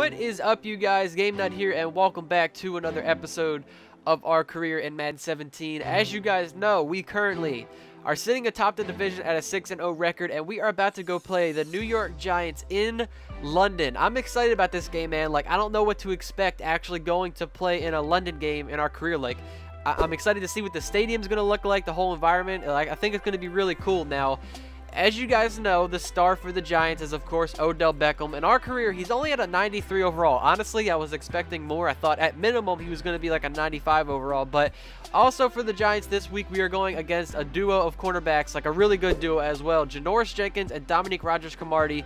What is up, you guys? Game Nut here, and welcome back to another episode of our career in Madden 17. As you guys know, we currently are sitting atop the division at a 6-0 record, and we are about to go play the New York Giants in London. I'm excited about this game, man. Like, I don't know what to expect actually going to play in a London game in our career. Like, I'm excited to see what the stadium's going to look like, the whole environment. Like, I think it's going to be really cool. Now, as you guys know, the star for the Giants is, of course, Odell Beckham. In our career, he's only at a 93 overall. Honestly, I was expecting more. I thought at minimum he was going to be like a 95 overall. But also for the Giants this week, we are going against a duo of cornerbacks, like a really good duo as well. Janoris Jenkins and Dominique Rodgers-Cromartie,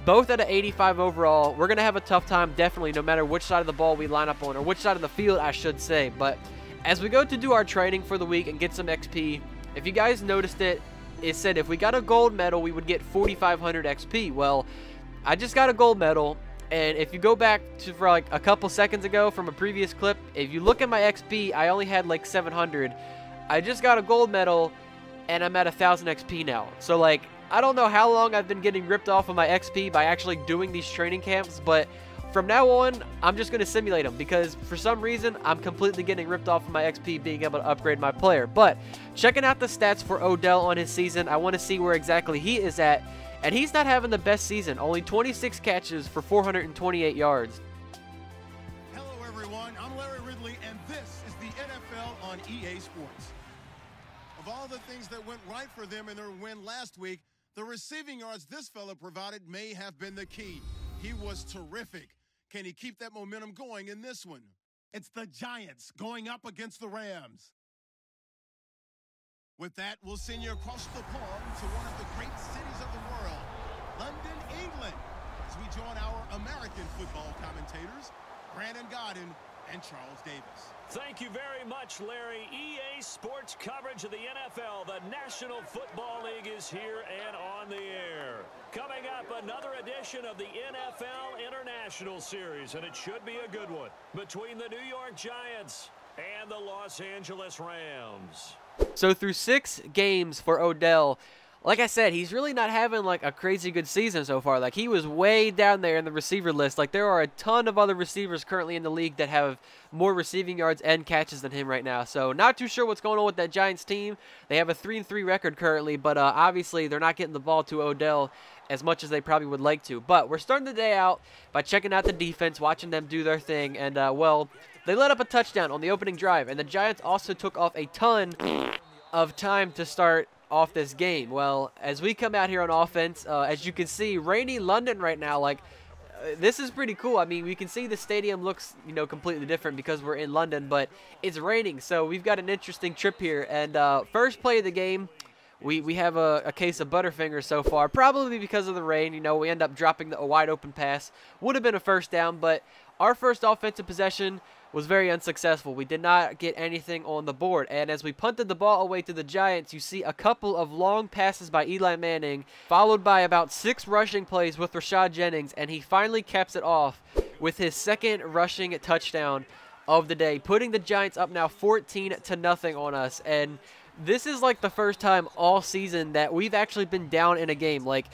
both at an 85 overall. We're going to have a tough time, definitely, no matter which side of the ball we line up on, or which side of the field, I should say. But as we go to do our training for the week and get some XP, if you guys noticed it, it said if we got a gold medal, we would get 4,500 XP. Well, I just got a gold medal, and if you go back to for like a couple seconds ago from a previous clip, if you look at my XP, I only had like 700. I just got a gold medal, and I'm at 1,000 XP now. So, like, I don't know how long I've been getting ripped off of my XP by actually doing these training camps, but from now on, I'm just going to simulate them because for some reason, I'm completely getting ripped off of my XP being able to upgrade my player. But checking out the stats for Odell on his season, I want to see where exactly he is at. And he's not having the best season. Only 26 catches for 428 yards. Hello, everyone. I'm Larry Ridley, and this is the NFL on EA Sports. Of all the things that went right for them in their win last week, the receiving yards this fella provided may have been the key. He was terrific. Can he keep that momentum going in this one? It's the Giants going up against the Rams. With that, we'll send you across the pond to one of the great cities of the world, London, England, as we join our American football commentators, Brandon Godden and Charles Davis. Thank you very much, Larry. EA Sports coverage of the NFL, the National Football League, is here and on the air. Coming up, another edition of the NFL International Series, and it should be a good one, between the New York Giants and the Los Angeles Rams. So through 6 games for Odell, like I said, he's really not having like a crazy good season so far. Like, he was way down there in the receiver list. Like, there are a ton of other receivers currently in the league that have more receiving yards and catches than him right now. So not too sure what's going on with that Giants team. They have a 3-3 record currently, but obviously they're not getting the ball to Odell as much as they probably would like to. But we're starting the day out by checking out the defense, watching them do their thing, and well, they let up a touchdown on the opening drive, and the Giants also took off a ton of time to start off this game. Well, as we come out here on offense, as you can see, rainy London right now, like, this is pretty cool. I mean, we can see the stadium looks, you know, completely different because we're in London, but it's raining, so we've got an interesting trip here. And first play of the game, we have a case of Butterfingers so far, probably because of the rain. You know, we end up dropping a wide open pass. Would have been a first down, but our first offensive possession was very unsuccessful. We did not get anything on the board. And as we punted the ball away to the Giants, you see a couple of long passes by Eli Manning, followed by about 6 rushing plays with Rashad Jennings, and he finally caps it off with his second rushing touchdown of the day, putting the Giants up now 14-0 on us. And this is like the first time all season that we've actually been down in a game. Like,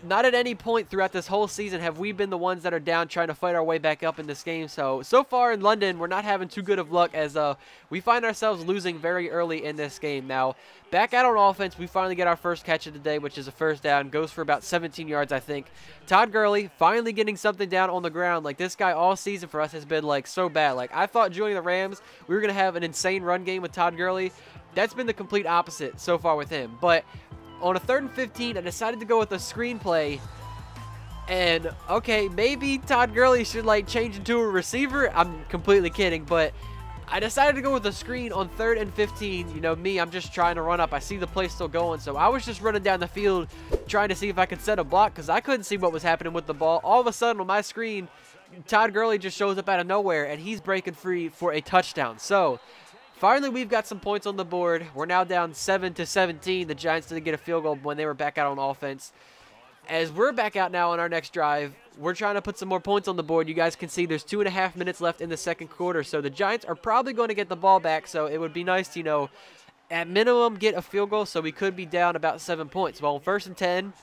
not at any point throughout this whole season have we been the ones that are down trying to fight our way back up in this game. So far in London, we're not having too good of luck as we find ourselves losing very early in this game. Now, back out on offense, we finally get our first catch of the day, which is a first down. Goes for about 17 yards, I think. Todd Gurley finally getting something down on the ground. Like, this guy all season for us has been, like, so bad. Like, I thought joining the Rams, we were going to have an insane run game with Todd Gurley. That's been the complete opposite so far with him. But on a 3rd and 15, I decided to go with a screenplay. And, okay, maybe Todd Gurley should, like, change into a receiver. I'm completely kidding, but I decided to go with a screen on 3rd and 15. You know, me, I'm just trying to run up. I see the play still going, so I was just running down the field trying to see if I could set a block because I couldn't see what was happening with the ball. All of a sudden, on my screen, Todd Gurley just shows up out of nowhere, and he's breaking free for a touchdown. So finally, we've got some points on the board. We're now down 7-17. The Giants didn't get a field goal when they were back out on offense. As we're back out now on our next drive, we're trying to put some more points on the board. You guys can see there's 2.5 minutes left in the second quarter, so the Giants are probably going to get the ball back, so it would be nice to, you know, at minimum get a field goal, so we could be down about 7 points. Well, on 1st and 10,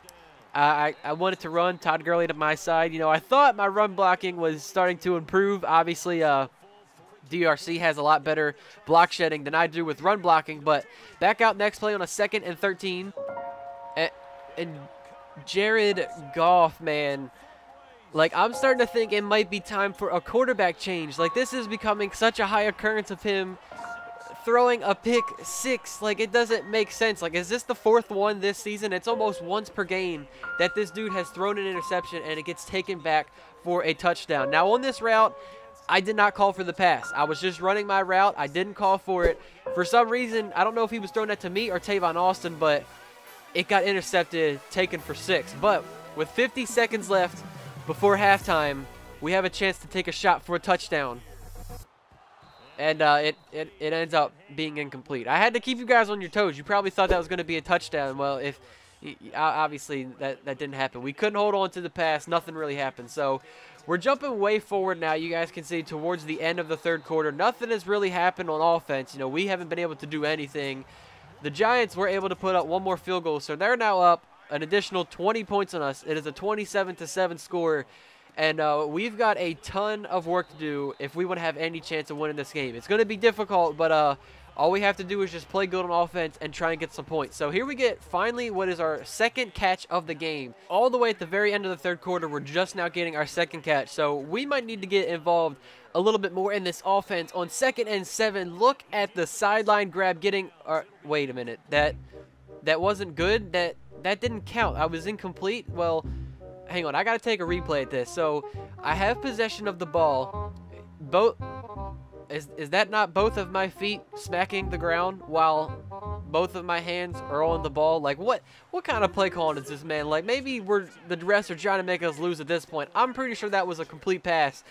I wanted to run Todd Gurley to my side. You know, I thought my run blocking was starting to improve. Obviously, DRC has a lot better block shedding than I do with run blocking. But back out next play on a 2nd and 13. And Jared Goff, man, like, I'm starting to think it might be time for a quarterback change. Like, this is becoming such a high occurrence of him throwing a pick 6. Like, it doesn't make sense. Like, is this the 4th one this season? It's almost once per game that this dude has thrown an interception and it gets taken back for a touchdown. Now, on this route, I did not call for the pass. I was just running my route. I didn't call for it. For some reason, I don't know if he was throwing that to me or Tavon Austin, but it got intercepted, taken for 6. But with 50 seconds left before halftime, we have a chance to take a shot for a touchdown. And it ends up being incomplete. I had to keep you guys on your toes. You probably thought that was going to be a touchdown. Well, obviously that didn't happen. We couldn't hold on to the pass. Nothing really happened. So we're jumping way forward now. You guys can see towards the end of the 3rd quarter, nothing has really happened on offense. You know, we haven't been able to do anything. The Giants were able to put up one more field goal, so they're now up an additional 20 points on us. It is a 27-7 score. And we've got a ton of work to do if we want to have any chance of winning this game. It's going to be difficult, but all we have to do is just play good on offense and try and get some points. So here we get finally what is our 2nd catch of the game. All the way at the very end of the 3rd quarter, we're just now getting our 2nd catch. So we might need to get involved a little bit more in this offense. On 2nd and 7, look at the sideline grab getting... wait a minute. That wasn't good. That didn't count. I was incomplete. Well... hang on, I gotta take a replay at this. So I have possession of the ball. Is that not both of my feet smacking the ground while both of my hands are on the ball? Like, what kind of play calling is this, man? Like, maybe the refs are trying to make us lose at this point. I'm pretty sure that was a complete pass,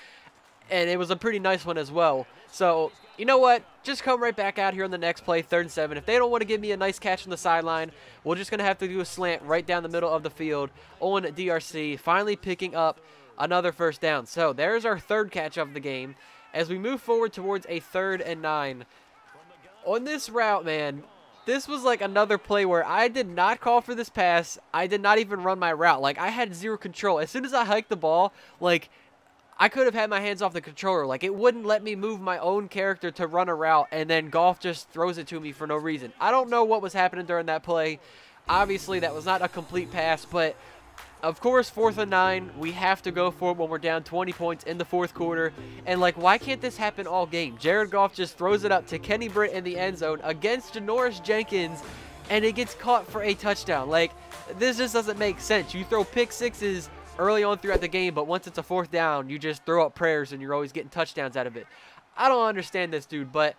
and it was a pretty nice one as well. So you know what? Just come right back out here on the next play, 3rd and 7. If they don't want to give me a nice catch on the sideline, we're just going to have to do a slant right down the middle of the field on DRC, finally picking up another 1st down. So there's our 3rd catch of the game as we move forward towards a 3rd and 9. On this route, man, this was like another play where I did not call for this pass. I did not even run my route. Like, I had zero control. As soon as I hiked the ball, like, I could have had my hands off the controller. Like, it wouldn't let me move my own character to run a route, and then Goff just throws it to me for no reason. I don't know what was happening during that play. Obviously, that was not a complete pass, but of course, 4th and 9, we have to go for it when we're down 20 points in the 4th quarter. And, like, why can't this happen all game? Jared Goff just throws it up to Kenny Britt in the end zone against Janoris Jenkins, and it gets caught for a touchdown. Like, this just doesn't make sense. You throw pick 6s early on throughout the game, but once it's a 4th down, you just throw up prayers and you're always getting touchdowns out of it. I don't understand this, dude, but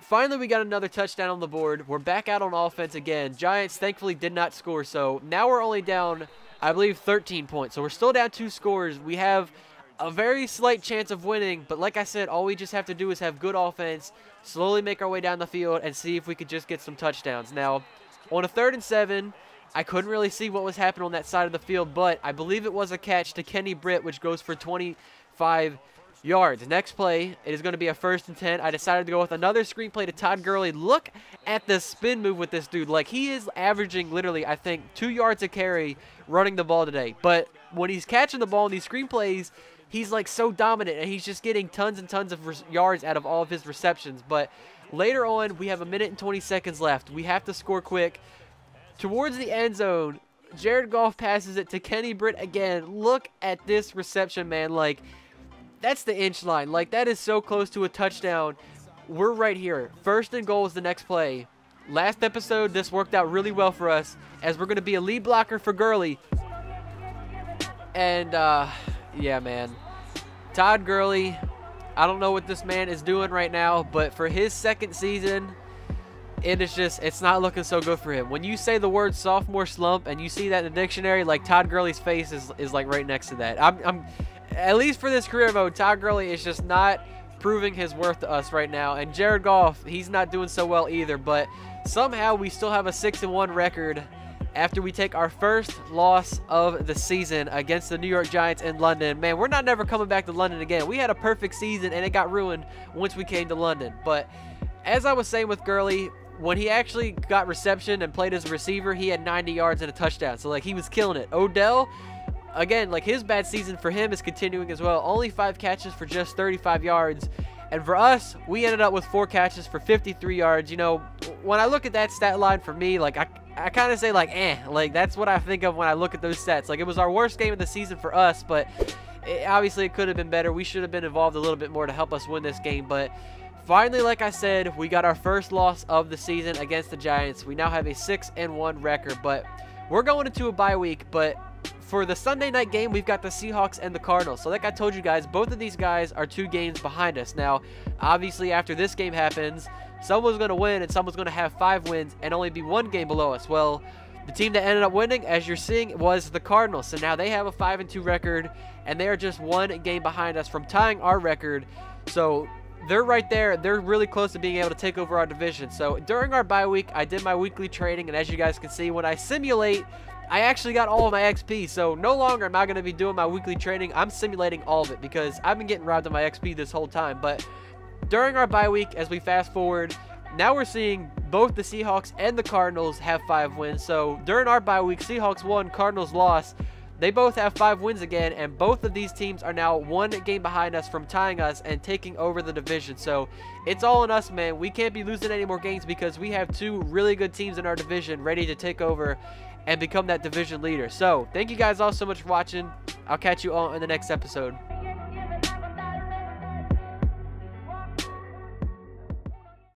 finally we got another touchdown on the board. We're back out on offense again. Giants thankfully did not score, so now we're only down, I believe, 13 points. So we're still down 2 scores. We have a very slight chance of winning, but like I said, all we just have to do is have good offense, slowly make our way down the field, and see if we could just get some touchdowns. Now, on a 3rd and 7, I couldn't really see what was happening on that side of the field, but I believe it was a catch to Kenny Britt, which goes for 25 yards. Next play, it is going to be a 1st and 10. I decided to go with another screen play to Todd Gurley. Look at the spin move with this dude. Like, he is averaging literally, I think, 2 yards a carry running the ball today. But when he's catching the ball in these screen plays, he's like so dominant, and he's just getting tons and tons of yards out of all of his receptions. But later on, we have 1 minute and 20 seconds left. We have to score quick. Towards the end zone, Jared Goff passes it to Kenny Britt again. Look at this reception, man. Like, that's the inch line. Like, that is so close to a touchdown. We're right here. 1st and goal is the next play. Last episode, this worked out really well for us, as we're going to be a lead blocker for Gurley. And, yeah, man. Todd Gurley, I don't know what this man is doing right now, but for his 2nd season, it's not looking so good for him. When you say the word sophomore slump and you see that in the dictionary, like, Todd Gurley's face is like right next to that. I'm at least for this career mode, Todd Gurley is just not proving his worth to us right now. And Jared Goff, he's not doing so well either, but somehow we still have a 6-1 record after we take our 1st loss of the season against the New York Giants in London. Man, we're not never coming back to London again. We had a perfect season and it got ruined once we came to London. But as I was saying with Gurley, when he actually got reception and played as a receiver, he had 90 yards and a touchdown. So, like, he was killing it. Odell, again, like, his bad season for him is continuing as well. Only 5 catches for just 35 yards. And for us, we ended up with 4 catches for 53 yards. You know, when I look at that stat line for me, like, I kind of say, like, like, that's what I think of when I look at those stats. Like, it was our worst game of the season for us, but obviously it could have been better. We should have been involved a little bit more to help us win this game, but finally, like I said, we got our first loss of the season against the Giants. We now have a 6-1 record, but we're going into a bye week. But for the Sunday night game, we've got the Seahawks and the Cardinals. So like I told you guys, both of these guys are 2 games behind us. Now, obviously, after this game happens, someone's going to win and someone's going to have 5 wins and only be 1 game below us. Well, the team that ended up winning, as you're seeing, was the Cardinals. So now they have a 5-2 record, and they are just 1 game behind us from tying our record. So they're right there. They're really close to being able to take over our division. So during our bye week, I did my weekly trading, and as you guys can see, when I simulate, I actually got all of my XP. So no longer am I going to be doing my weekly trading. I'm simulating all of it because I've been getting robbed of my XP this whole time. But during our bye week, as we fast forward, now we're seeing both the Seahawks and the Cardinals have 5 wins. So during our bye week, Seahawks won, Cardinals lost. They both have 5 wins again, and both of these teams are now 1 game behind us from tying us and taking over the division. So it's all on us, man. We can't be losing any more games because we have 2 really good teams in our division ready to take over and become that division leader. So thank you guys all so much for watching. I'll catch you all in the next episode.